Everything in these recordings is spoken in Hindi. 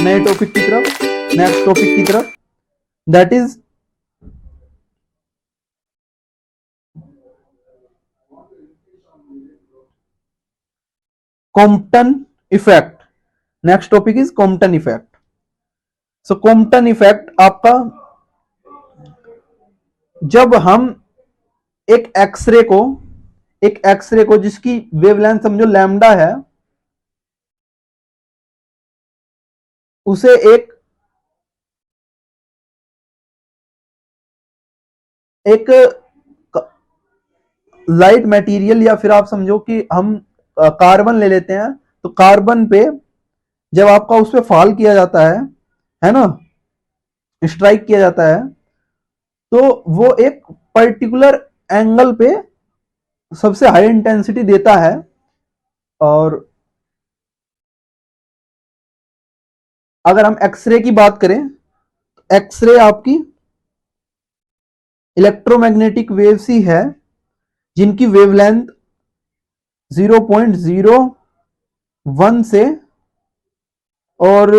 नए टॉपिक की तरफ, नेक्स्ट टॉपिक की तरफ, that is Compton effect. Next topic is Compton effect. So Compton effect आपका, जब हम एक एक्सरे को जिसकी वेवलेंथ समझो लैम्डा है, उसे एक लाइट मटेरियल, या फिर आप समझो कि हम कार्बन ले लेते हैं, तो कार्बन पे जब आपका उस पर फॉल किया जाता है ना, स्ट्राइक किया जाता है, तो वो एक पर्टिकुलर एंगल पे सबसे हाई इंटेंसिटी देता है। और अगर हम एक्सरे की बात करें, तो एक्सरे आपकी इलेक्ट्रोमैग्नेटिक वेव्स ही है जिनकी वेवलेंथ 0.01 से और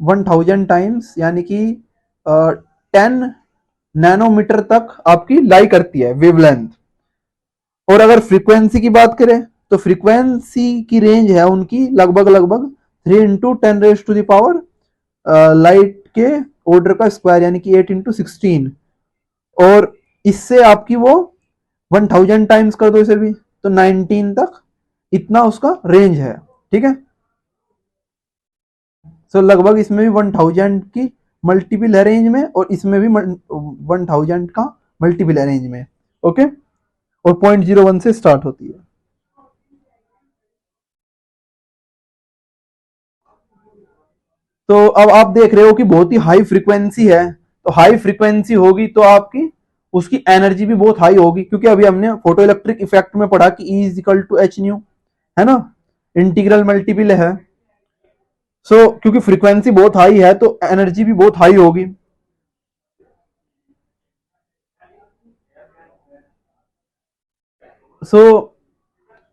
1000 टाइम्स यानी कि 10 नैनोमीटर तक आपकी लाई करती है वेवलेंथ। और अगर फ्रीक्वेंसी की बात करें, तो फ्रीक्वेंसी की रेंज है उनकी लगभग 3 × 10⁻⁴ लाइट के ऑर्डर का स्क्वायर, यानी कि 8 × 16। और इससे आपकी वो 1000 टाइम्स कर दो इसे भी, तो 19 तक इतना उसका रेंज है। ठीक है, सो लगभग इसमें भी 1000 की मल्टीपल है रेंज में, और इसमें भी 1000 का मल्टीपल है रेंज में। ओके, और 0.01 से स्टार्ट होती है। तो अब आप देख रहे हो कि बहुत ही हाई फ्रीक्वेंसी है, तो हाई फ्रीक्वेंसी होगी तो आपकी उसकी एनर्जी भी बहुत हाई होगी, क्योंकि अभी हमने फोटो इलेक्ट्रिक इफेक्ट में पढ़ा कि E is equal to H nu, है ना, इंटीग्रल मल्टीपल है। क्योंकि फ्रीक्वेंसी बहुत हाई है तो एनर्जी भी बहुत हाई होगी। सो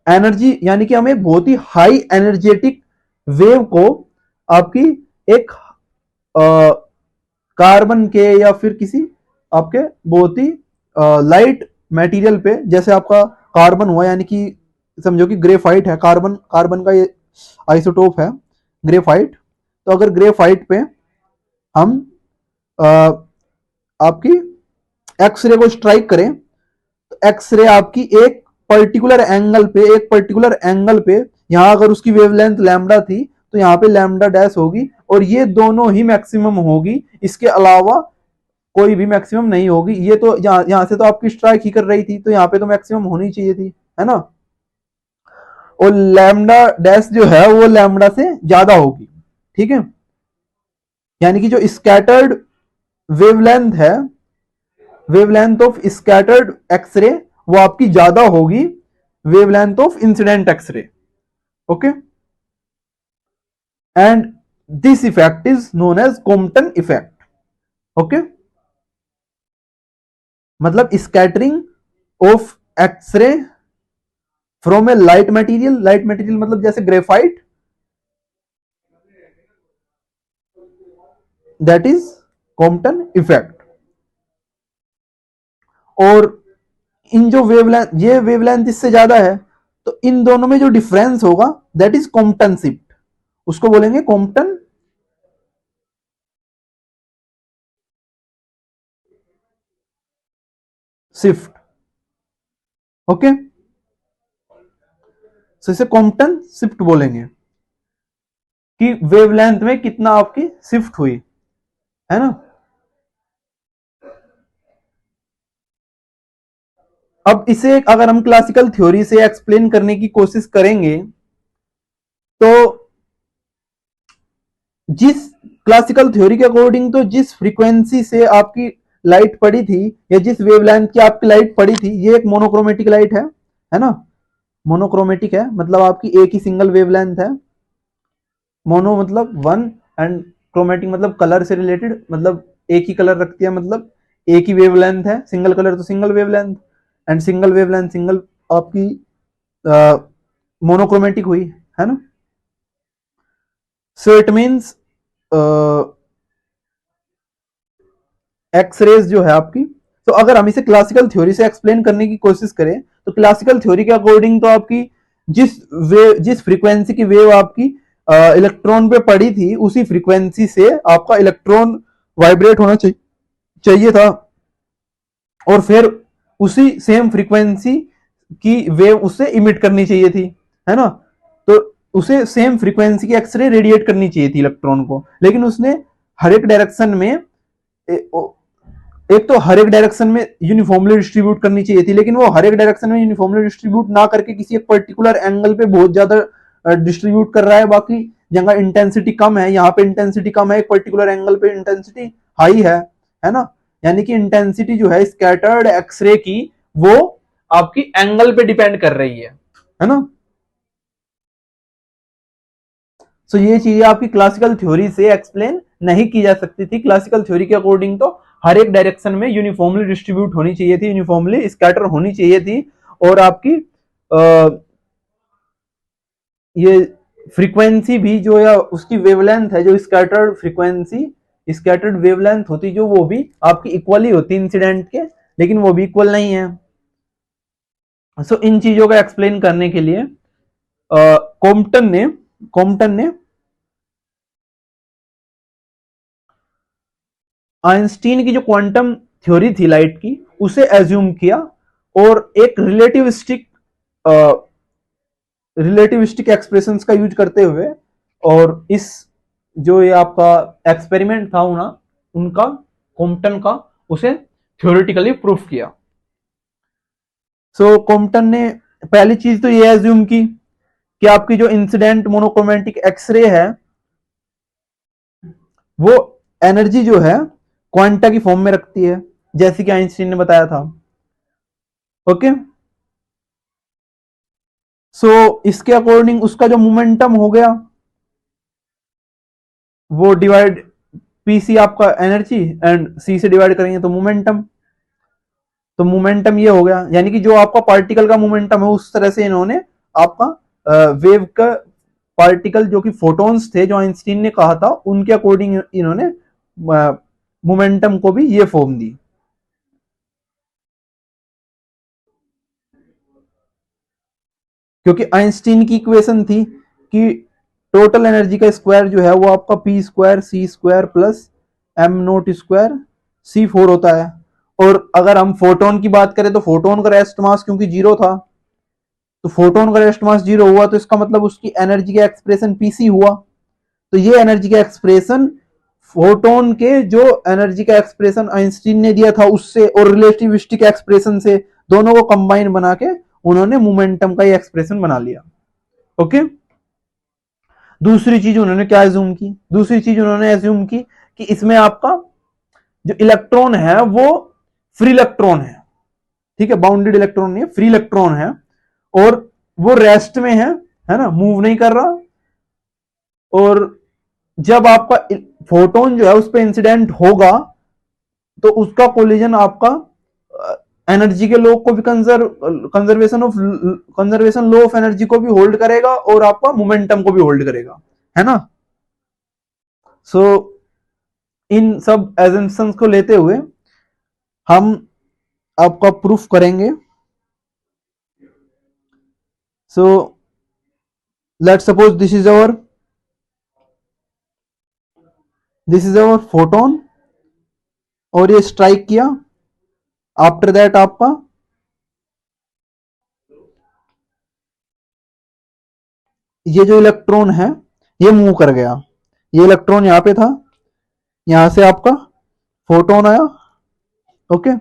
एनर्जी यानी कि हमें बहुत ही हाई एनर्जेटिक वेव को आपकी एक कार्बन के या फिर किसी आपके बहुत ही लाइट मटेरियल पे, जैसे आपका कार्बन हुआ, यानी कि समझो कि ग्रेफाइट है, कार्बन कार्बन का ये आइसोटोप है ग्रेफाइट। तो अगर ग्रेफाइट पे हम आपकी एक्सरे को स्ट्राइक करें, तो एक्सरे आपकी एक पर्टिकुलर एंगल पे यहां अगर उसकी वेवलेंथ लैम्डा थी, तो यहाँ पे लैम्डा डैश होगी, और ये दोनों ही मैक्सिमम होगी, इसके अलावा कोई भी मैक्सिमम नहीं होगी। ये तो यहां से तो आपकी स्ट्राइक ही कर रही थी, तो यहाँ पे तो मैक्सिमम होनी चाहिए थी, है ना। और लैम्डा डैश जो है वो लैम्डा से ज्यादा होगी। ठीक है, यानी कि जो स्कैटर्ड वेवलेंथ है, वेवलेंथ ऑफ स्कैटर्ड एक्सरे, वो आपकी ज्यादा होगी wavelength of incident X-ray. Okay, and this effect is known as Compton effect. Okay, मतलब scattering of X-ray from a light material, light material मतलब जैसे graphite, that is Compton effect. और इन जो वेवलेंथ, ये वेवलेंथ इससे ज्यादा है, तो इन दोनों में जो डिफरेंस होगा दैट इज कॉम्पटन शिफ्ट, उसको बोलेंगे कॉम्पटन शिफ्ट। ओके, सो इसे कॉम्पटन शिफ्ट बोलेंगे कि वेवलेंथ में कितना आपकी शिफ्ट हुई, है ना। अब इसे अगर हम क्लासिकल थ्योरी से एक्सप्लेन करने की कोशिश करेंगे, तो जिस क्लासिकल थ्योरी के अकॉर्डिंग, तो जिस फ्रीक्वेंसी से आपकी लाइट पड़ी थी, या जिस वेवलेंथ की आपकी लाइट पड़ी थी, ये एक मोनोक्रोमेटिक लाइट है ना। मोनोक्रोमेटिक है मतलब आपकी एक ही सिंगल वेवलेंथ है। मोनो मतलब वन, एंड क्रोमेटिक मतलब कलर से रिलेटेड, मतलब एक ही कलर रखती है, मतलब एक ही वेवलेंथ है। सिंगल कलर तो single wavelength, and single wavelength single आपकी मोनोक्रोमेटिक हुई, है ना। सो इट मीन्स एक्सरेज जो है आपकी, तो अगर हम इसे क्लासिकल थ्योरी से एक्सप्लेन करने की कोशिश करें तो क्लासिकल थ्योरी के अकॉर्डिंग तो आपकी जिस फ्रीक्वेंसी की वेव आपकी इलेक्ट्रॉन पे पड़ी थी उसी फ्रीक्वेंसी से आपका इलेक्ट्रॉन वाइब्रेट होना चाहिए था, और फिर उसी सेम फ्रीक्वेंसी की वेव उससे इमिट करनी चाहिए थी, है ना। तो उसे सेम फ्रीक्वेंसी की एक्सरे रेडिएट करनी चाहिए थी इलेक्ट्रॉन को, लेकिन उसने हर एक डायरेक्शन में एक तो हर एक डायरेक्शन में यूनिफॉर्मली डिस्ट्रीब्यूट करनी चाहिए थी, लेकिन वो हर एक डायरेक्शन में यूनिफॉर्मली डिस्ट्रीब्यूट ना करके किसी एक पर्टिकुलर एंगल पे बहुत ज्यादा डिस्ट्रीब्यूट कर रहा है। बाकी जगह इंटेंसिटी कम है, यहाँ पे इंटेंसिटी कम है, एक पर्टिकुलर एंगल पे इंटेंसिटी हाई है ना। यानी कि इंटेंसिटी जो है स्कैटर्ड एक्सरे की वो आपकी एंगल पे डिपेंड कर रही है ना। सो ये चीजें आपकी क्लासिकल थ्योरी से एक्सप्लेन नहीं की जा सकती थी। क्लासिकल थ्योरी के अकॉर्डिंग तो हर एक डायरेक्शन में यूनिफॉर्मली डिस्ट्रीब्यूट होनी चाहिए थी, यूनिफॉर्मली स्कैटर होनी चाहिए थी, और आपकी ये फ्रीक्वेंसी भी जो या उसकी वेवलेंथ है, जो स्कैटर्ड फ्रीक्वेंसी स्कैटर्ड वेवलेंथ होती जो वो भी आपकी इक्वली होती इंसिडेंट के, लेकिन वो भी इक्वल नहीं है। सो इन चीजों का एक्सप्लेन करने के लिए कॉम्पटन ने आइंस्टीन की जो क्वांटम थ्योरी थी लाइट की उसे एज्यूम किया, और एक रिलेटिविस्टिक एक्सप्रेशंस का यूज करते हुए, और इस जो ये आपका एक्सपेरिमेंट था उनका कॉम्पटन का उसे थ्योरेटिकली प्रूफ किया। सो कॉम्पटन ने पहली चीज तो ये एज्यूम की कि आपकी जो इंसिडेंट मोनोक्रोमेटिक एक्सरे है वो एनर्जी जो है क्वांटा की फॉर्म में रखती है, जैसे कि आइंस्टीन ने बताया था। ओके, सो इसके अकॉर्डिंग उसका जो मोमेंटम हो गया वो डिवाइड पी सी आपका एनर्जी एंड सी से डिवाइड करेंगे तो मोमेंटम, तो मोमेंटम ये हो गया। यानी कि जो आपका पार्टिकल का मोमेंटम है उस तरह से इन्होंने आपका वेव का पार्टिकल जो कि फोटॉन्स थे जो आइंस्टीन ने कहा था उनके अकॉर्डिंग इन्होंने मोमेंटम को भी ये फॉर्म दी। क्योंकि आइंस्टीन की इक्वेशन थी कि टोटल एनर्जी का स्क्वायर जो है वो आपका P square C square plus M naught square C four होता है। और अगर हम फोटोन की बात करें तो फोटोन का रेस्ट मास क्योंकि जीरो था, तो फोटोन का रेस्ट मास जीरो हुआ तो इसका मतलब उसकी एनर्जी का एक्सप्रेशन पीसी हुआ। तो ये एनर्जी का एक्सप्रेशन फोटोन के जो एनर्जी का एक्सप्रेशन आइंस्टीन ने दिया था उससे और रिलेटिविस्टिक एक्सप्रेशन से दोनों को कंबाइन बना के उन्होंने मोमेंटम का ये एक्सप्रेशन बना लिया। ओके, दूसरी चीज उन्होंने क्या एज्यूम की, दूसरी चीज उन्होंने एज्यूम की कि इसमें आपका जो इलेक्ट्रॉन है वो फ्री इलेक्ट्रॉन है, ठीक है, बाउंडेड इलेक्ट्रॉन नहीं है, फ्री इलेक्ट्रॉन है, और वो रेस्ट में है ना, मूव नहीं कर रहा। और जब आपका फोटोन जो है उस पर इंसिडेंट होगा तो उसका कोलिजन आपका एनर्जी के लो को भी कंजर्वेशन लो ऑफ एनर्जी को भी होल्ड करेगा और आपका मोमेंटम को भी होल्ड करेगा, है ना। सो इन सब एजम्पशंस को लेते हुए हम आपका प्रूफ करेंगे। So let suppose this is our photon, और ये स्ट्राइक किया, आफ्टर दैट आपका ये जो इलेक्ट्रॉन है ये मूव कर गया, ये इलेक्ट्रॉन यहां पे था, यहां से आपका फोटोन आया। ओके,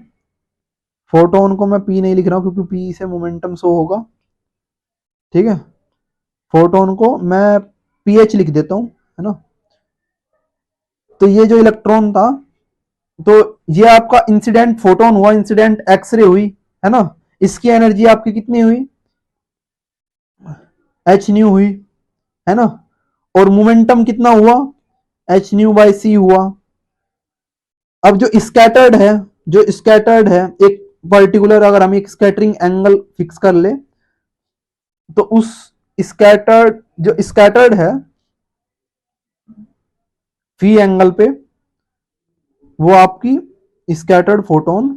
फोटोन को मैं पी नहीं लिख रहा हूं क्योंकि पी से मोमेंटम शो होगा, ठीक है। फोटोन को मैं पीएच लिख देता हूं, है ना। तो ये जो इलेक्ट्रॉन था तो ये आपका इंसिडेंट फोटोन हुआ, इंसिडेंट एक्सरे हुई, है ना। इसकी एनर्जी आपकी कितनी हुई, एच न्यू हुई, है ना। और मोमेंटम कितना हुआ, एच न्यू बाई सी हुआ। अब जो स्कैटर्ड है एक पर्टिकुलर, अगर हम एक स्कैटरिंग एंगल फिक्स कर ले तो उस स्कैटर्ड जो स्कैटर्ड है फी एंगल पे वो आपकी स्कैटर्ड फोटोन,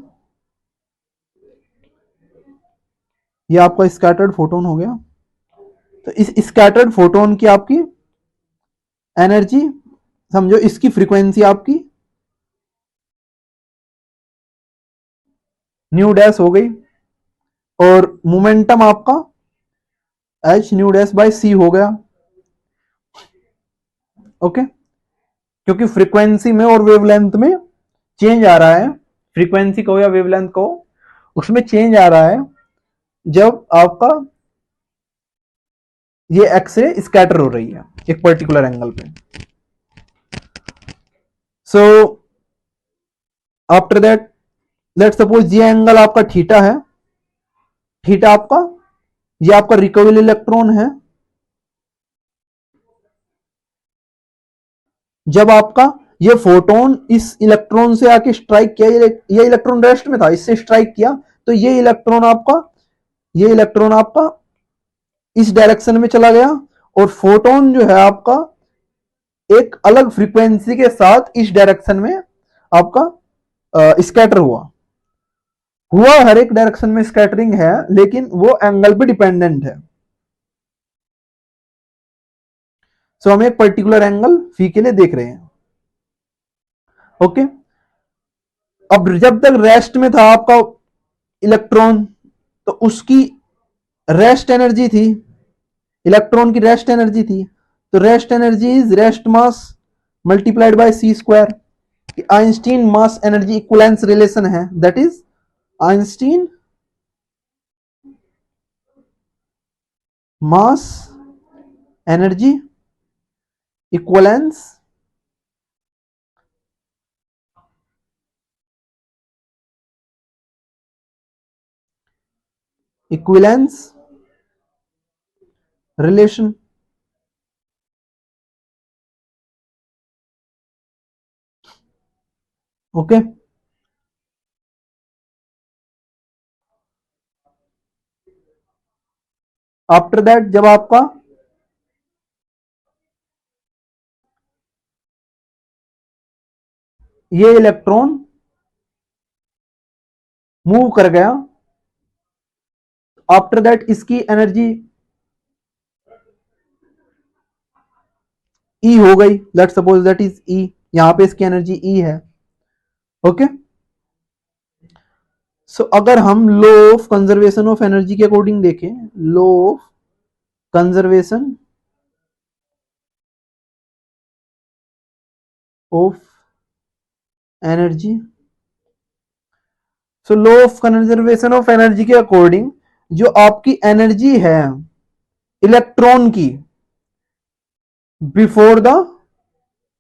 ये आपका स्कैटर्ड फोटोन हो गया। तो इस स्कैटर्ड फोटोन की आपकी एनर्जी समझो, इसकी फ्रीक्वेंसी आपकी न्यू डैश हो गई, और मोमेंटम आपका एच न्यू डैश बाय सी हो गया। ओके, क्योंकि फ्रीक्वेंसी में और वेवलेंथ में चेंज आ रहा है, फ्रीक्वेंसी को या वेवलेंथ को, उसमें चेंज आ रहा है जब आपका ये एक्सरे स्कैटर हो रही है एक पर्टिकुलर एंगल पे। So after that let suppose ये एंगल आपका थीटा है, थीटा आपका, ये आपका रिकवरी इलेक्ट्रॉन है। जब आपका ये फोटोन इस इलेक्ट्रॉन से आके स्ट्राइक किया, ये इलेक्ट्रॉन रेस्ट में था, इससे स्ट्राइक किया, तो ये इलेक्ट्रॉन आपका इस डायरेक्शन में चला गया, और फोटोन जो है आपका एक अलग फ्रीक्वेंसी के साथ इस डायरेक्शन में आपका स्कैटर हुआ हर एक डायरेक्शन में स्कैटरिंग है, लेकिन वो एंगल पे डिपेंडेंट है। सो हम एक पर्टिकुलर एंगल फी के लिए देख रहे हैं। ओके, अब जब तक रेस्ट में था आपका इलेक्ट्रॉन, तो उसकी रेस्ट एनर्जी थी, इलेक्ट्रॉन की रेस्ट एनर्जी थी, तो rest energy is rest mass multiplied by C square. Einstein mass energy equivalence relation है, that is Einstein mass energy equivalence relation. Okay, after that जब आपका ये इलेक्ट्रॉन मूव कर गया, आफ्टर दैट इसकी एनर्जी ई हो गई, let's suppose that is E, यहां पे इसकी एनर्जी ई है। ओके, सो अगर हम law of conservation of energy के अकॉर्डिंग देखें, law of conservation of energy, so law of conservation of energy के अकॉर्डिंग जो आपकी एनर्जी है इलेक्ट्रॉन की before the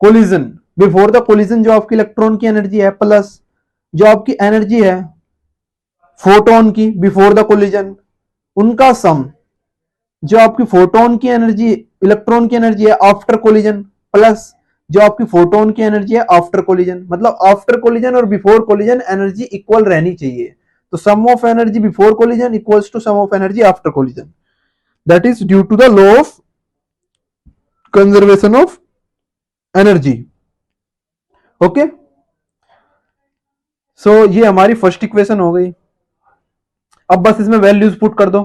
collision, before the collision जो आपकी इलेक्ट्रॉन की एनर्जी है, प्लस जो आपकी एनर्जी है फोटोन की बिफोर द कोलिजन, उनका सम, जो आपकी फोटोन की एनर्जी, इलेक्ट्रॉन की एनर्जी है आफ्टर कोलिजन, प्लस जो आपकी फोटोन की एनर्जी है आफ्टर कोलिजन, मतलब आफ्टर कोलिजन और बिफोर कोलिजन एनर्जी इक्वल रहनी चाहिए। तो sum of energy before collision equals to sum of energy after collision, that is due to the law of conservation of energy. Okay, so ये हमारी फर्स्ट इक्वेशन हो गई। अब बस इसमें वैल्यूज पुट कर दो।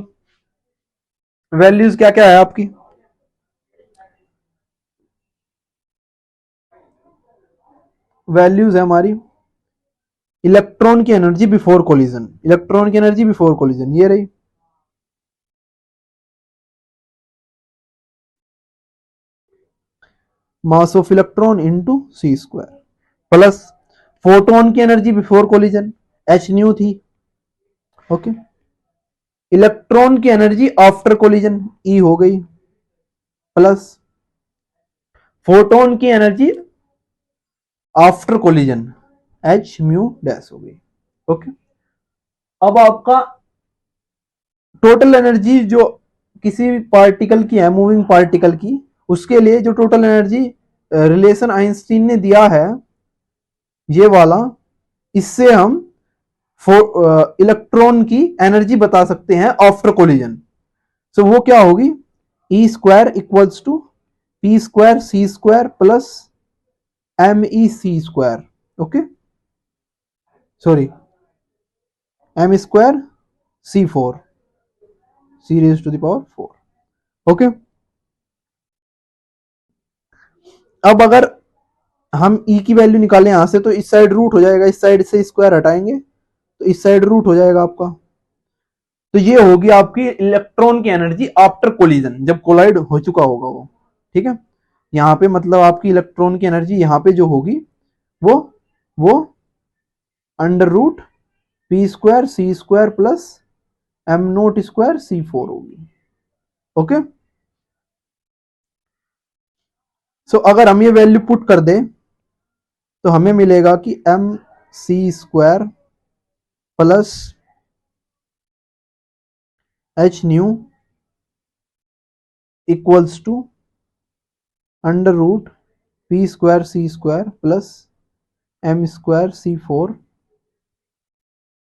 वैल्यूज क्या क्या है आपकी, वैल्यूज है हमारी इलेक्ट्रॉन की एनर्जी बिफोर कोलिजन, इलेक्ट्रॉन की एनर्जी बिफोर कोलिजन ये रही, mass of electron into C square, plus photon की energy before collision H nu थी। ओके, इलेक्ट्रॉन की एनर्जी आफ्टर कोलिजन ई हो गई, प्लस फोटोन की energy after collision H mu dash हो गई। ओके, अब आपका टोटल एनर्जी जो किसी पार्टिकल की है, मूविंग पार्टिकल की, उसके लिए जो टोटल एनर्जी रिलेशन आइंस्टीन ने दिया है ये वाला, इससे हम इलेक्ट्रॉन की एनर्जी बता सकते हैं आफ्टर कोलिजन। सो वो क्या होगी, E square equals to P square C square plus MEC², okay, sorry, M² C4, C⁴, okay. अब अगर हम E की वैल्यू निकालें यहां से, तो इस साइड रूट हो जाएगा, इस साइड से स्क्वायर हटाएंगे तो इस साइड रूट हो जाएगा आपका। तो ये होगी आपकी इलेक्ट्रॉन की एनर्जी आफ्टर कोलिजन, जब कोलाइड हो चुका होगा वो, ठीक है। यहाँ पे मतलब आपकी इलेक्ट्रॉन की एनर्जी यहाँ पे जो होगी वो वो √P²C² प्लस M₀² C4 होगी, ओके। सो अगर हम ये वैल्यू पुट कर दें तो हमें मिलेगा कि MC² plus H₈ equals to √P²C² plus M²C4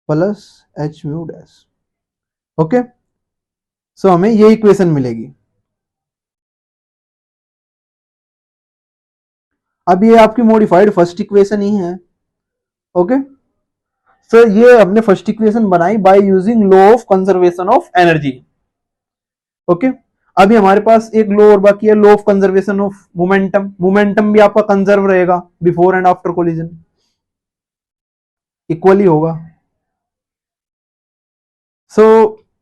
plus H₈, okay. So हमें ये इक्वेशन मिलेगी। अब ये आपकी मॉडिफाइड फर्स्ट इक्वेशन ही है, ओके। सो ये हमने फर्स्ट इक्वेशन बनाई by using law of conservation of energy, okay. अभी हमारे पास एक लॉ और बाकी है, law of conservation of momentum. Momentum भी आपका कंजर्व रहेगा before and after collision, equally होगा। सो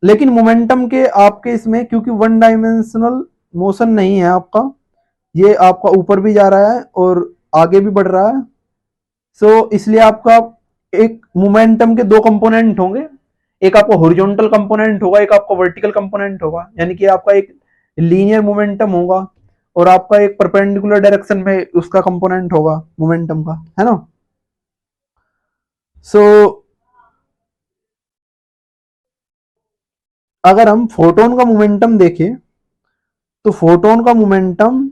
लेकिन मोमेंटम के आपके इसमें क्योंकि वन डायमेंशनल मोशन नहीं है आपका, ये आपका ऊपर भी जा रहा है और आगे भी बढ़ रहा है। सो इसलिए आपका एक मोमेंटम के दो कंपोनेंट होंगे, एक आपका हॉरिजॉन्टल कंपोनेंट होगा, एक आपका वर्टिकल कंपोनेंट होगा, यानी कि आपका एक लीनियर मोमेंटम होगा और आपका एक परपेंडिकुलर डायरेक्शन में उसका कंपोनेंट होगा मोमेंटम का, है ना। सो अगर हम फोटोन का मोमेंटम देखें तो फोटोन का मोमेंटम,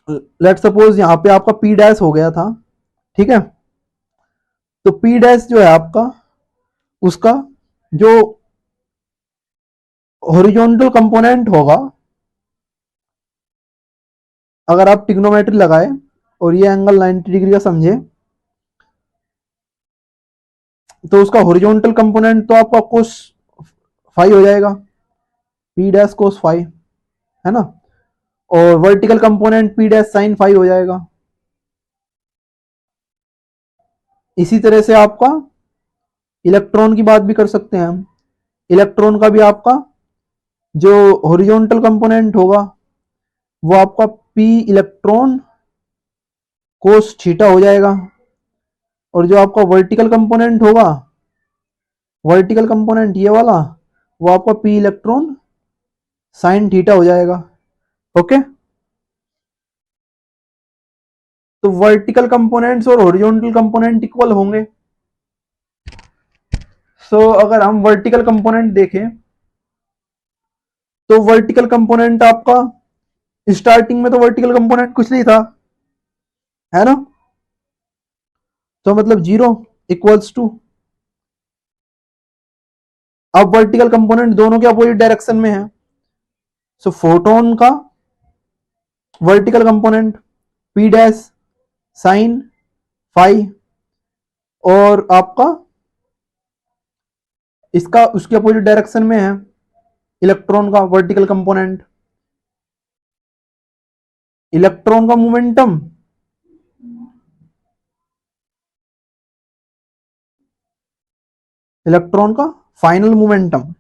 लेट सपोज यहां पे आपका P' हो गया था, ठीक है। तो P' जो है आपका, उसका जो हॉरिजॉन्टल कंपोनेंट होगा, अगर आप ट्रिग्नोमेट्री लगाए और ये एंगल 90 डिग्री का समझे, तो उसका हॉरिजॉन्टल कंपोनेंट तो आपका cos फाई हो जाएगा, P' cos फाई, है ना। और vertical component P' sin phi हो जाएगा। इसी तरह से आपका इलेक्ट्रॉन की बात भी कर सकते हैं हम। इलेक्ट्रॉन का भी आपका जो हॉरिजॉन्टल कंपोनेंट होगा वो आपका P इलेक्ट्रॉन cos थीटा हो जाएगा, और जो आपका वर्टिकल कंपोनेंट होगा, वर्टिकल कंपोनेंट ये वाला, वो आपका P इलेक्ट्रॉन sin थीटा हो जाएगा, ओके। तो वर्टिकल कंपोनेंट्स और हॉरिजॉन्टल कंपोनेंट इक्वल होंगे। सो अगर हम वर्टिकल कंपोनेंट देखें तो वर्टिकल कंपोनेंट आपका स्टार्टिंग में तो वर्टिकल कंपोनेंट कुछ नहीं था, है ना। तो मतलब 0 इक्वल्स टू, अब वर्टिकल कंपोनेंट दोनों के अपोजिट डायरेक्शन में है। सो फोटोन का vertical component P' sin phi, और आपका इसका उसके अपोजिट डायरेक्शन में है इलेक्ट्रॉन का वर्टिकल कंपोनेंट। इलेक्ट्रॉन का मोमेंटम इलेक्ट्रॉन का फाइनल मोमेंटम,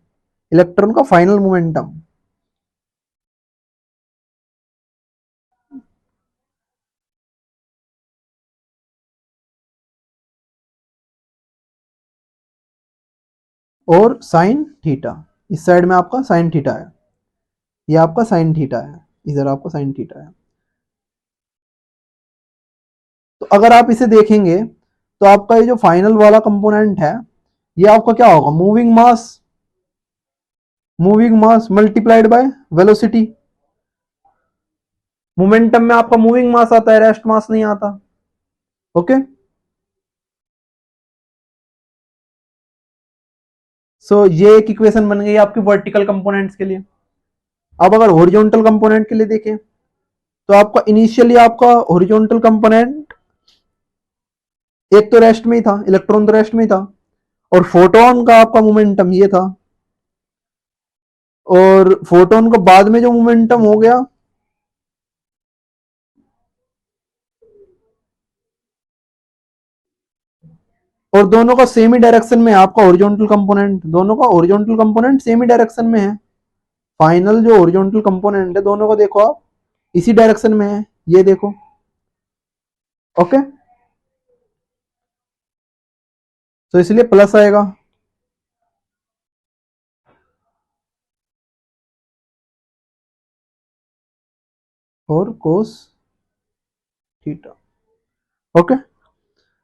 इलेक्ट्रॉन का फाइनल मोमेंटम, और साइन थीटा, इस साइड में आपका साइन थीटा है, ये आपका साइन थीटा है, इधर आपका साइन थीटा है। तो अगर आप इसे देखेंगे तो आपका ये जो फाइनल वाला कंपोनेंट है, ये आपका क्या होगा, moving mass multiplied by velocity. Momentum में आपका मूविंग मास आता है, रेस्ट मास नहीं आता, ओके। सो ये एक इक्वेशन बन गई आपकी वर्टिकल कंपोनेंट्स के लिए। अब अगर हॉरिजॉन्टल कंपोनेंट के लिए देखें तो आपका इनिशियली आपका हॉरिजॉन्टल कंपोनेंट एक तो रेस्ट में ही था, इलेक्ट्रॉन तो रेस्ट में ही था, और फोटोन का आपका मोमेंटम ये था, और फोटोन का बाद में जो मोमेंटम हो गया और दोनों का सेम ही डायरेक्शन में है आपका हॉरिजॉन्टल कंपोनेंट, दोनों का हॉरिजॉन्टल कंपोनेंट सेम ही डायरेक्शन में है। फाइनल जो हॉरिजॉन्टल कंपोनेंट है दोनों का देखो आप इसी डायरेक्शन में है, ये देखो। ओके, तो इसलिए प्लस आएगा। और कोस थीटा। ओके,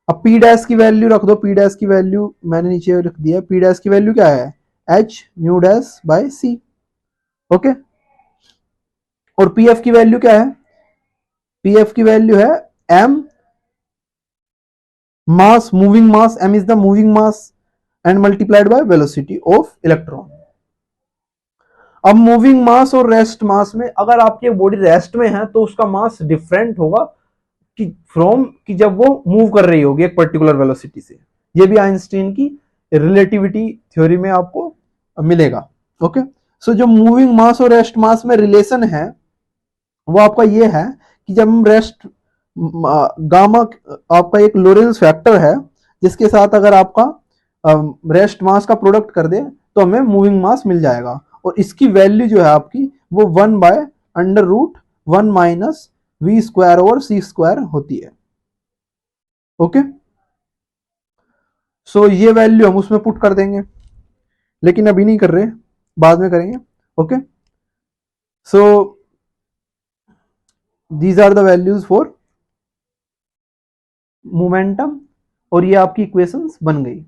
अब पी डैश की वैल्यू रख दो, पी डैश की वैल्यू मैंने नीचे रख दिया, पी डैश की वैल्यू क्या है, H nu dash by C. Okay, और पी एफ की वैल्यू क्या है, पी एफ की वैल्यू है M mass, moving mass, M is the moving mass and multiplied by velocity of electron. अब मूविंग मास और रेस्ट मास में, अगर आपकी बॉडी रेस्ट में है तो उसका मास डिफरेंट होगा कि फ्रॉम कि जब वो मूव कर रही होगी एक पर्टिकुलर वेलोसिटी से। ये भी आइंस्टीन की रिलेटिविटी थ्योरी में आपको मिलेगा। ओके, सो जो मूविंग मास और रेस्ट मास में रिलेशन है वो आपका ये है कि जब हम रेस्ट गामा आपका एक लोरेंस फैक्टर है जिसके साथ अगर आपका रेस्ट मास का प्रोडक्ट कर दे तो हमें मूविंग मास मिल जाएगा, और इसकी वैल्यू जो है आपकी वो 1/√1 - v² होती है। ओके, सो ये वैल्यू हम उसमें पुट कर देंगे, लेकिन अभी नहीं कर रहे, बाद में करेंगे। Okay, so these are the values for momentum, और ये आपकी इक्वेशंस बन गई।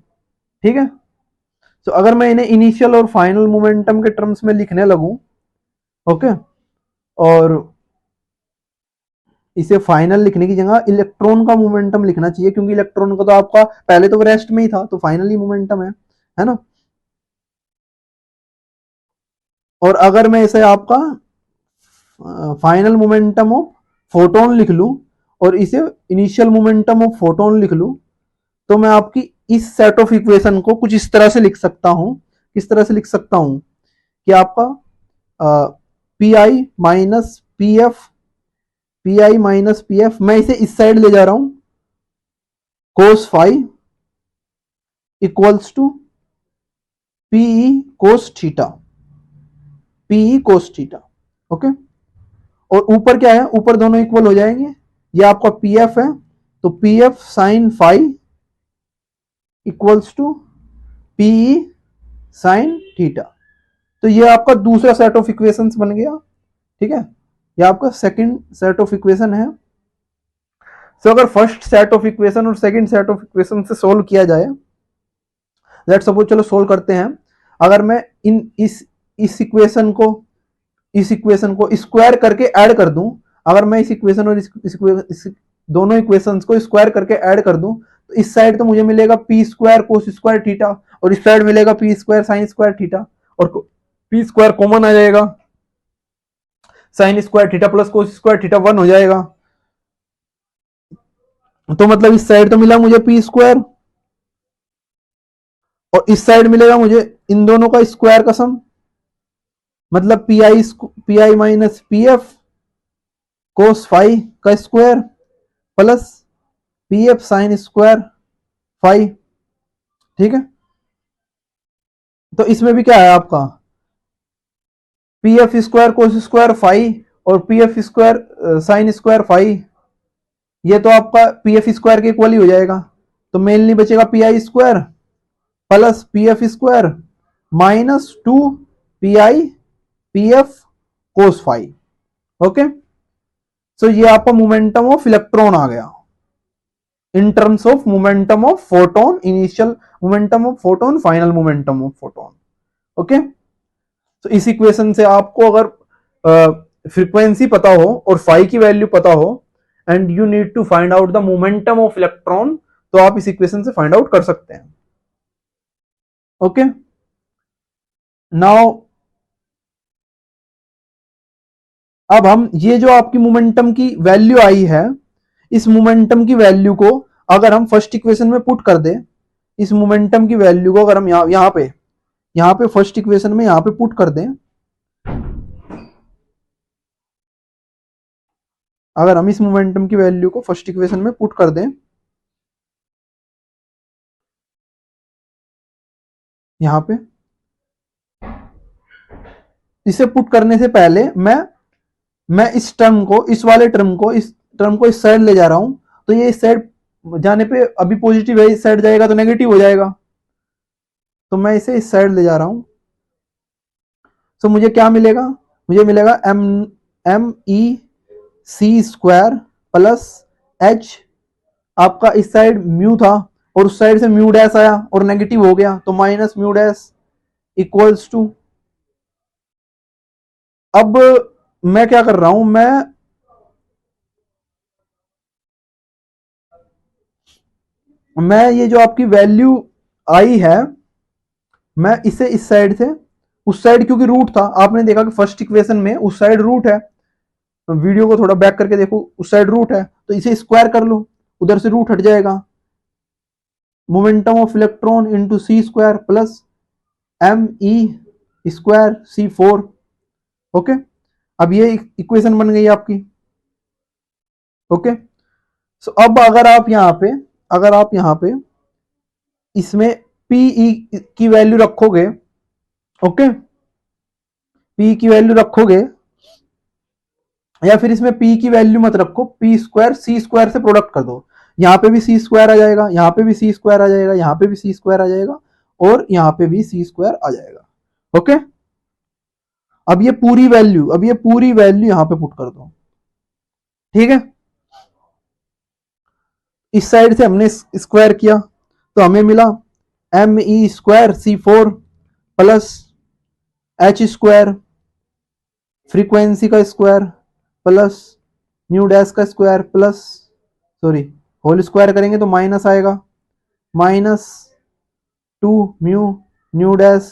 ठीक है, तो अगर मैं इन्हें इनिशियल और फाइनल मोमेंटम के टर्म्स में लिखने लगूं, ओके, और इसे फाइनल लिखने की जगह इलेक्ट्रॉन का मोमेंटम लिखना चाहिए, क्योंकि इलेक्ट्रॉन का तो आपका पहले तो रेस्ट में ही था तो फाइनली मोमेंटम है ना। और अगर मैं इसे आपका फाइनल मोमेंटम ऑफ फोटोन लिख लूं और इसे इनिशियल मोमेंटम ऑफ फोटोन लिख लूं, तो मैं आपकी इस सेट ऑफ इक्वेशन को कुछ इस तरह से लिख सकता हूं, किस तरह से लिख सकता हूं कि आपका P I minus P F, P I minus P F, मैं इसे इस साइड ले जा रहा हूं, cos five equals to PE cos theta, PE cos theta. Okay, और ऊपर क्या है, ऊपर दोनों इक्वल हो जाएंगे, ये आपका पी एफ है तो P F sine five equals to P E sine theta. तो ये आपका दूसरा सेट ऑफ इक्वेशंस बन गया। ठीक है, ये आपका सेकंड सेट ऑफ इक्वेशन है। सो अगर फर्स्ट सेट ऑफ इक्वेशन और सेकंड सेट ऑफ इक्वेशन से सोल्व किया जाए, लेट सपोज, चलो सोल्व करते हैं। अगर मैं इन इस इक्वेशन को स्क्वायर करके ऐड कर दूं, अगर मैं इस इक्वेशन और इस दोनों इक्वेशंस को स्क्वायर करके ऐड कर दूं, तो इस साइड तो मुझे मिलेगा P square cos square theta, और इस साइड मिलेगा P square sine square theta, और पी स्क्वायर कॉमन आ जाएगा, sine square theta plus cos square theta 1 हो जाएगा। तो मतलब इस साइड तो मिला मुझे पी स्क्वायर, और इस साइड मिलेगा मुझे इन दोनों का स्क्वायर का सम, मतलब P I minus P F cos five का square plus P F sine square five. ठीक है, तो इसमें भी क्या है आपका P F square cos square five और P F square sine square five, ये तो आपका पी एफ स्क्वायर के इक्वल ही हो जाएगा। तो मेनली बचेगा P I square plus P F square -2 P I P F cos five. Okay, so ये आपका मोमेंटम ऑफ इलेक्ट्रॉन आ गया in terms of momentum of photon, initial momentum of photon, final momentum of photon. Okay, तो इस इक्वेशन से आपको अगर फ्रीक्वेंसी पता हो और फाई की वैल्यू पता हो and you need to find out the momentum of electron, तो आप इस इक्वेशन से फाइंड आउट कर सकते हैं। ओके, नाउ अब हम ये जो आपकी मोमेंटम की वैल्यू आई है, इस मोमेंटम की वैल्यू को अगर हम फर्स्ट इक्वेशन में पुट कर दें, इस मोमेंटम की वैल्यू को अगर हम यहाँ पे फर्स्ट इक्वेशन में यहाँ पे पुट कर दें, अगर हम इस मोमेंटम की वैल्यू को फर्स्ट इक्वेशन में पुट कर दें, यहाँ पे इसे पुट करने से पहले मैं इस टर्म को, इस टर्म को इस साइड ले जा रहा हूं, तो ये इस साइड जाने पे अभी पॉजिटिव है, इस साइड जाएगा तो नेगेटिव हो जाएगा, तो मैं इसे इस साइड ले जा रहा हूं। तो मुझे क्या मिलेगा, मुझे मिलेगा एम ई सी स्क्वायर प्लस एच, आपका इस साइड म्यू था और उस साइड से म्यू डैश आया और नेगेटिव हो गया, तो minus mu dash equals to, अब मैं क्या कर रहा हूं, मैं ये जो आपकी वैल्यू आई है, मैं इसे इस साइड से, उस साइड क्योंकि रूट था, आपने देखा कि फर्स्ट इक्वेशन में उस साइड रूट है, तो वीडियो को थोड़ा बैक करके देखो, उस साइड रूट है तो इसे स्क्वायर कर लो, उधर से रूट हट जाएगा, momentum of electron into C square plus M E square C four. Okay, अब ये इक्वेशन बन गई आपकी। ओके, सो अब अगर आप यहाँ पे इसमें पी की वैल्यू रखोगे, ओके, पी की वैल्यू रखोगे, या फिर इसमें पी की वैल्यू मत रखो, पी स्क्वायर सी स्क्वायर से प्रोडक्ट कर दो, यहाँ पे भी सी स्क्वायर आ जाएगा, यहाँ पे भी सी स्क्वायर आ जाएगा, यहाँ पे भी सी स्क्वायर आ जाएगा, और यहाँ पे भी सी स्क्वायर आ जाएगा। ओके, अब ये पूरी वैल्यू यहाँ पे पुट कर दो, ठीक है। इस साइड से हमने स्क्वायर किया तो हमें मिला M E square C four plus H square, frequency का स्क्वायर प्लस न्यू डैश का square plus, sorry, whole square करेंगे तो माइनस आएगा, minus two mu nu dash.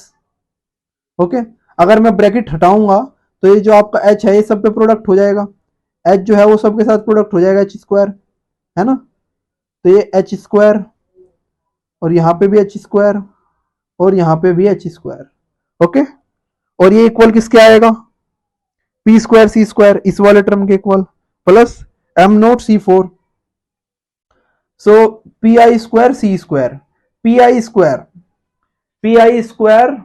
Okay, अगर मैं ब्रैकेट हटाऊंगा तो ये जो आपका एच है ये सब पे प्रोडक्ट हो जाएगा, एच जो है वो सब के साथ प्रोडक्ट हो जाएगा, एच स्क्वायर है ना, तो ये एच स्क्वायर, और यहाँ पे भी एच स्क्वायर, और यहाँ पे भी एच स्क्वायर। ओके, और ये इक्वल किसके आएगा, पी स्क्वायर सी स्क्वायर, इस वाले टर्म के equal, plus M naught C four, so P I square C square, P I square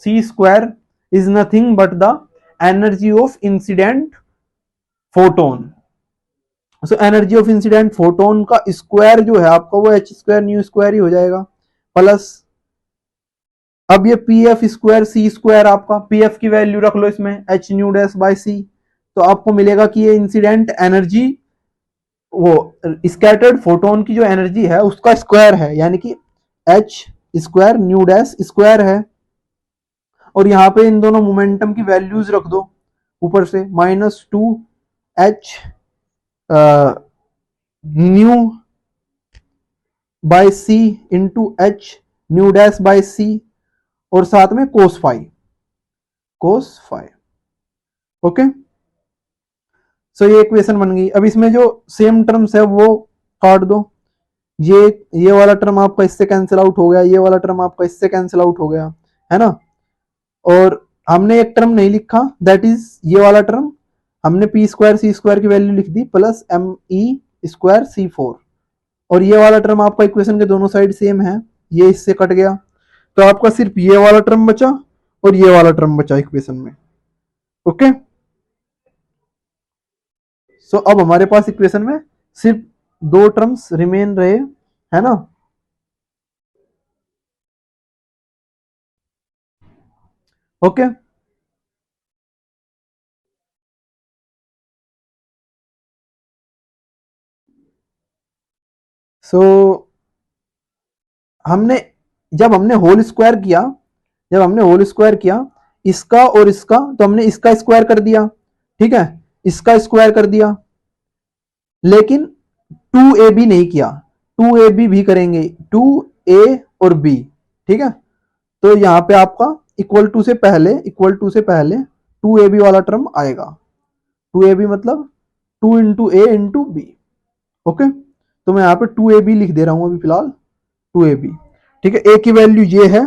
C square is nothing but the energy of incident photon. So energy of incident photon का स्क्वायर जो है आपका वो एच स्क्वायर न्यू स्क्वायर ही हो जाएगा, प्लस अब ये P F square C square, आपका पी एफ की वैल्यू रख लो इसमें H nu dash by C, तो आपको मिलेगा कि ये इंसिडेंट एनर्जी वो स्कैटर्ड फोटोन की जो एनर्जी है उसका स्क्वायर है, यानी कि H square new dash square है, और यहाँ पे इन दोनों मोमेंटम की वैल्यूज रख दो ऊपर से, minus two H nu by C into H nu dash by C, और साथ में कोस फाइव। ओके, सो ये इक्वेशन बन गई। अब इसमें जो सेम टर्म्स है वो काट दो, ये वाला टर्म आपका इससे कैंसिल आउट हो गया, ये वाला टर्म आपका इससे कैंसिल आउट हो गया, है ना, और हमने एक टर्म नहीं लिखा, दैट इज ये वाला टर्म, हमने पी स्क्वायर सी स्क्वायर की वैल्यू लिख दी plus M E square C four, और ये वाला टर्म आपका इक्वेशन के दोनों साइड सेम है, ये इससे कट गया, तो आपका सिर्फ ये वाला टर्म बचा और ये वाला टर्म बचा इक्वेशन में। ओके, सो अब हमारे पास इक्वेशन में सिर्फ दो टर्म्स रिमेन रहे, है ना। ओके, सो हमने जब हमने होल स्क्वायर किया, इसका और इसका, तो हमने इसका स्क्वायर कर दिया, ठीक है, इसका स्क्वायर कर दिया, लेकिन 2ab नहीं किया, 2ab भी करेंगे, 2a और b, ठीक है, तो यहां पे आपका इक्वल टू से पहले 2ab वाला टर्म आएगा, 2ab मतलब 2 into a into b। Okay, तो मैं यहाँ पे 2ab लिख दे रहा हूँ अभी फिलहाल, 2ab। ठीक है, a की वैल्यू ये है,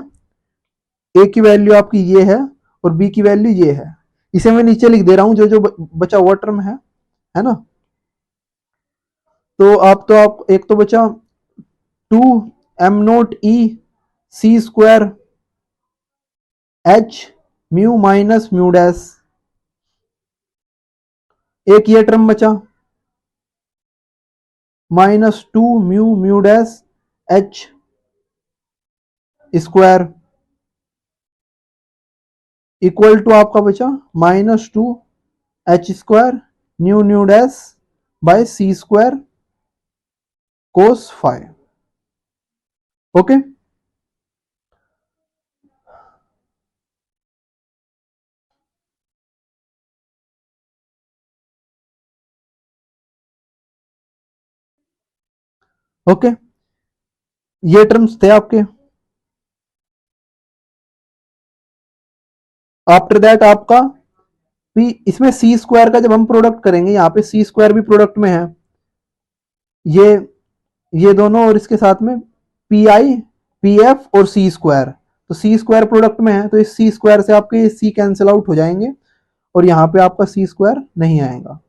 a की वैल्यू आपकी ये है, और b की वैल्यू ये है। इसे मैं नीचे लिख दे रहा हूँ जो जो बचा हुआ टर्म है ना। तो आप एक तो बचा 2m0 e c² h mu minus mu dash, एक ये टर्म बचा -2 mu mu dash h² equal to आपका बचा -2 h² nu nu dash by c² cos phi. Okay, okay, ये टर्म्स थे आपके। आफ्टर दैट आपका भी इसमें c² का जब हम प्रोडक्ट करेंगे, यहाँ पे c² भी प्रोडक्ट में है, ये ये दोनों, और इसके साथ में पी pf और c², तो c² प्रोडक्ट में है, तो इस c² से आपके ये c कैंसिल आउट हो जाएंगे और यहाँ पे आपका c² नहीं आएगा।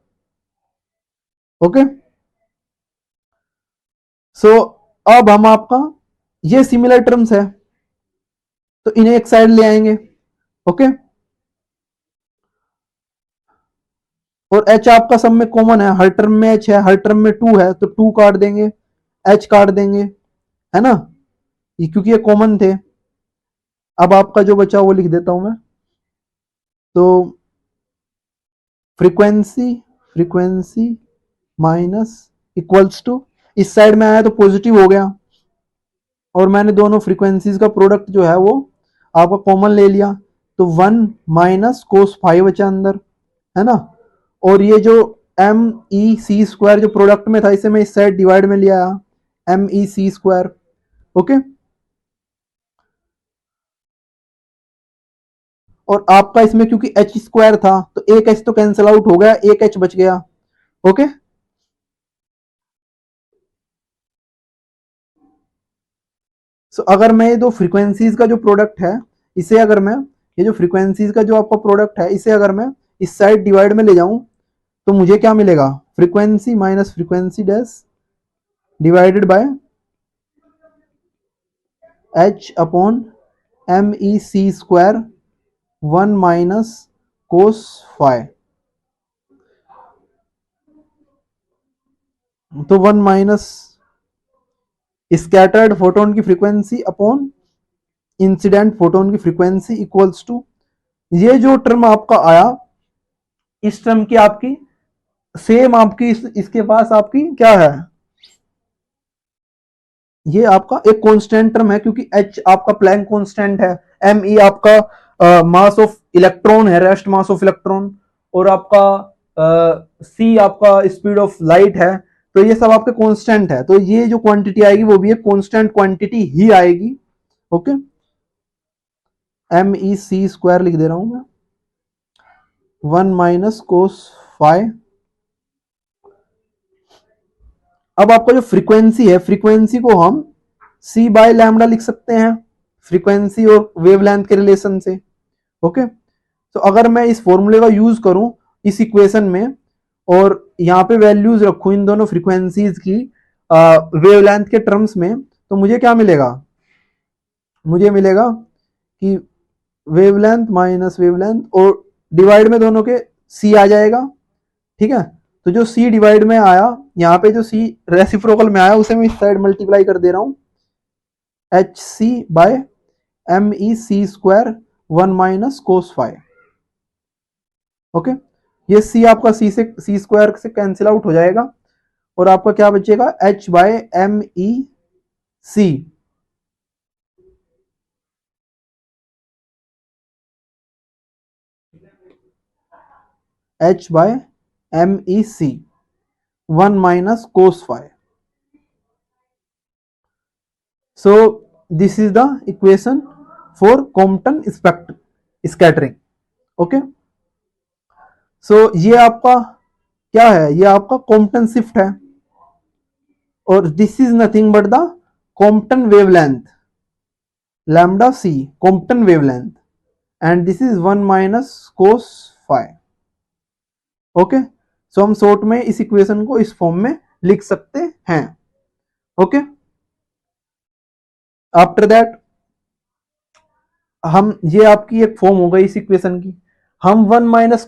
ओके, सो अब हम आपका ये सिमिलर टर्म्स है तो इन्हें एक साइड ले आएंगे। ओके, और h आपका सब में कॉमन है, हर टर्म में h है, हर टर्म में 2 है, तो 2 काट देंगे, h काट देंगे, है ना, ये क्योंकि ये कॉमन थे। अब आपका जो बचा वो लिख देता हूं मैं। तो frequency frequency minus equals to, इस साइड में आया तो पॉजिटिव हो गया, और मैंने दोनों फ्रीक्वेंसीज का प्रोडक्ट जो है वो आपका कॉमन ले लिया, तो 1 माइनस कोस फाइव बचा अंदर, है ना। और ये जो MEC² जो प्रोडक्ट में था, इसे मैं इस साइड डिवाइड में लिया MEC²। ओके, और आपका इसमें क्योंकि h² था तो एक h तो कैंसिल आउट हो गया, एक h बच गया। ओके, सो अगर मैं ये दो फ्रीक्वेंसीज का जो प्रोडक्ट है, इसे अगर मैं, ये जो फ्रीक्वेंसीज का जो आपका प्रोडक्ट है, इसे अगर मैं इस साइड डिवाइड में ले जाऊं तो मुझे क्या मिलेगा, frequency minus frequency dash divided by h upon MEC² 1 minus cos phi. तो 1 माइनस स्कैटर्ड फोटोन की फ्रीक्वेंसी अपॉन इंसिडेंट फोटोन की फ्रीक्वेंसी इक्वल्स टू, ये जो टर्म आपका आया, इस टर्म की आपकी सेम आपकी इसके पास आपकी क्या है, ये आपका एक कांस्टेंट टर्म है, क्योंकि h आपका प्लैंक कांस्टेंट है, me आपका मास ऑफ इलेक्ट्रॉन है, रेस्ट मास ऑफ इलेक्ट्रॉन, और आपका c आपका स्पीड ऑफ लाइट है, तो ये सब आपके कांस्टेंट है, तो ये जो क्वांटिटी आएगी वो भी एक कांस्टेंट क्वांटिटी ही आएगी। ओके, MEC² लिख दे रहा हूं मैं, 1 माइनस कोस फाइ। अब आपका जो फ्रीक्वेंसी है, फ्रीक्वेंसी को हम c बाय लैम्डा लिख सकते हैं, फ्रीक्वेंसी और वेवलेंथ के रिलेशन से। ओके, तो अगर मैं इस फॉर्मूले का यूज करूं इस इक्वेशन में, और यहाँ पे वैल्यूज रखूं इन दोनों फ्रीक्वेंसीज की वेवलेंथ के टर्म्स में, तो मुझे क्या मिलेगा, मुझे मिलेगा कि वेवलेंथ माइनस वेवलेंथ, और डिवाइड में दोनों के c आ जाएगा। ठीक है, तो जो c डिवाइड में आया, यहाँ पे जो c रेसिप्रोकल में आया, उसे मैं इस साइड मल्टीप्लाई कर दे रहा हूं, HC by MEC² 1 minus cos phi. Okay, ये c आपका c² से कैंसिल आउट हो जाएगा, और आपका क्या बचेगा, h by MEC, h by MEC 1 minus cos phi. So this is the equation for Compton scattering. Okay. So ये आपका क्या है, ये आपका कॉम्पटन शिफ्ट है, और this is nothing but the Compton wavelength lambda C, Compton wavelength, and this is 1 minus cos phi. Okay, so हम शॉर्ट में इस इक्वेशन को इस फॉर्म में लिख सकते हैं। ओके, आफ्टर दैट हम, ये आपकी एक फॉर्म हो गई इस इक्वेशन की, हम 1 माइनस